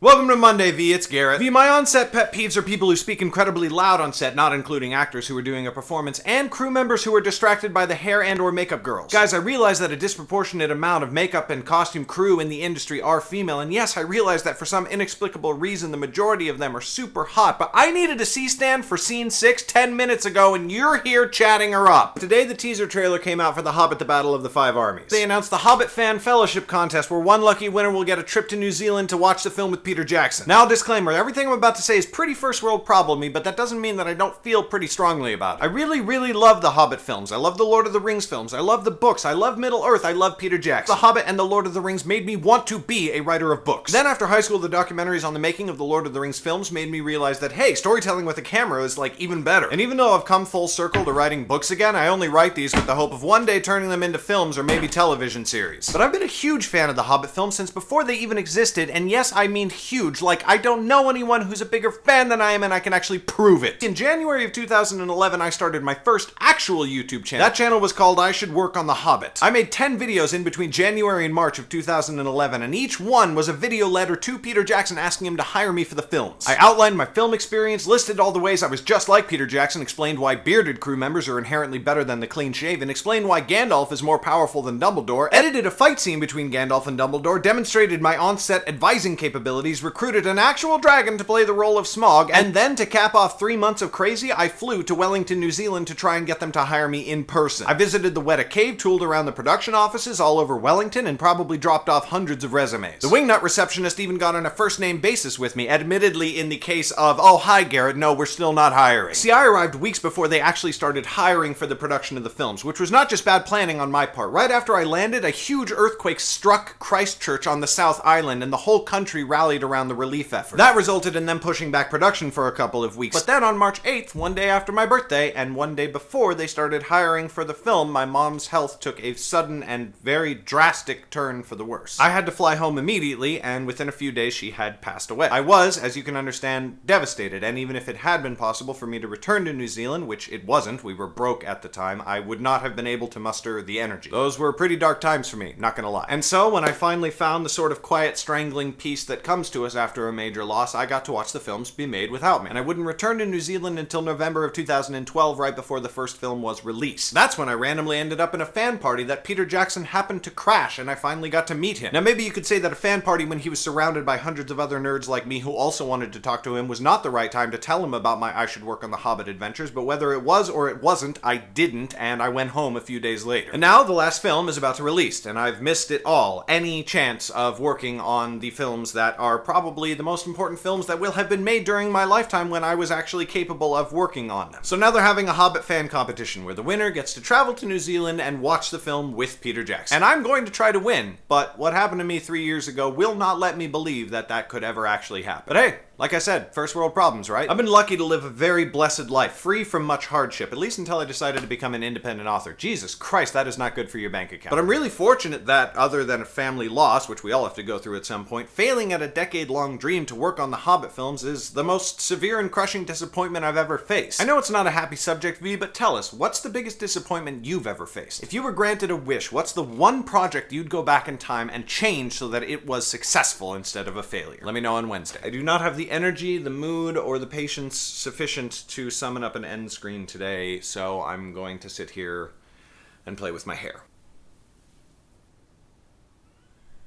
Welcome to Monday, V. It's Garrett. V, my on-set pet peeves are people who speak incredibly loud on set, not including actors who are doing a performance, and crew members who are distracted by the hair and or makeup girls. Guys, I realize that a disproportionate amount of makeup and costume crew in the industry are female, and yes, I realize that for some inexplicable reason the majority of them are super hot, but I needed a C-stand for scene 6 10 minutes ago, and you're here chatting her up. Today, the teaser trailer came out for The Hobbit, The Battle of the Five Armies. They announced the Hobbit Fan Fellowship Contest, where one lucky winner will get a trip to New Zealand to watch the film with Peter Jackson. Now, disclaimer, everything I'm about to say is pretty first world problem-y, but that doesn't mean that I don't feel pretty strongly about it. I really love the Hobbit films. I love the Lord of the Rings films. I love the books. I love Middle-earth. I love Peter Jackson. The Hobbit and the Lord of the Rings made me want to be a writer of books. Then after high school, the documentaries on the making of the Lord of the Rings films made me realize that, hey, storytelling with a camera is like even better. And even though I've come full circle to writing books again, I only write these with the hope of one day turning them into films or maybe television series. But I've been a huge fan of the Hobbit films since before they even existed, and yes, I mean huge, like I don't know anyone who's a bigger fan than I am, and I can actually prove it. In January of 2011, I started my first actual YouTube channel. That channel was called I Should Work on The Hobbit. I made 10 videos in between January and March of 2011, and each one was a video letter to Peter Jackson asking him to hire me for the films. I outlined my film experience, listed all the ways I was just like Peter Jackson, explained why bearded crew members are inherently better than the clean-shaven, explained why Gandalf is more powerful than Dumbledore, edited a fight scene between Gandalf and Dumbledore, demonstrated my on-set advising capabilities, recruited an actual dragon to play the role of Smaug, and then to cap off 3 months of crazy, I flew to Wellington, New Zealand to try and get them to hire me in person. I visited the Weta Cave, tooled around the production offices all over Wellington, and probably dropped off hundreds of resumes. The wingnut receptionist even got on a first-name basis with me, admittedly in the case of, oh hi Garrett, no, we're still not hiring. See, I arrived weeks before they actually started hiring for the production of the films, which was not just bad planning on my part. Right after I landed, a huge earthquake struck Christchurch on the South Island, and the whole country rallied around the relief effort. That resulted in them pushing back production for a couple of weeks. But then on March 8th, one day after my birthday, and one day before they started hiring for the film, my mom's health took a sudden and very drastic turn for the worse. I had to fly home immediately, and within a few days she had passed away. I was, as you can understand, devastated, and even if it had been possible for me to return to New Zealand, which it wasn't, we were broke at the time, I would not have been able to muster the energy. Those were pretty dark times for me, not gonna lie. And so, when I finally found the sort of quiet, strangling peace that comes to us after a major loss, I got to watch the films be made without me. And I wouldn't return to New Zealand until November of 2012, right before the first film was released. That's when I randomly ended up in a fan party that Peter Jackson happened to crash, and I finally got to meet him. Now maybe you could say that a fan party when he was surrounded by hundreds of other nerds like me who also wanted to talk to him was not the right time to tell him about my I Should Work on The Hobbit adventures, but whether it was or it wasn't, I didn't, and I went home a few days later. And now the last film is about to release, and I've missed it all. Any chance of working on the films that are probably the most important films that will have been made during my lifetime when I was actually capable of working on them. So now they're having a Hobbit fan competition where the winner gets to travel to New Zealand and watch the film with Peter Jackson. And I'm going to try to win, but what happened to me 3 years ago will not let me believe that that could ever actually happen. But hey, like I said, first world problems, right? I've been lucky to live a very blessed life, free from much hardship, at least until I decided to become an independent author. Jesus Christ, that is not good for your bank account. But I'm really fortunate that, other than a family loss, which we all have to go through at some point, failing at a decade-long dream to work on the Hobbit films is the most severe and crushing disappointment I've ever faced. I know it's not a happy subject, V, but tell us, what's the biggest disappointment you've ever faced? If you were granted a wish, what's the one project you'd go back in time and change so that it was successful instead of a failure? Let me know on Wednesday. I do not have the energy, the mood, or the patience sufficient to summon up an end screen today, so I'm going to sit here and play with my hair.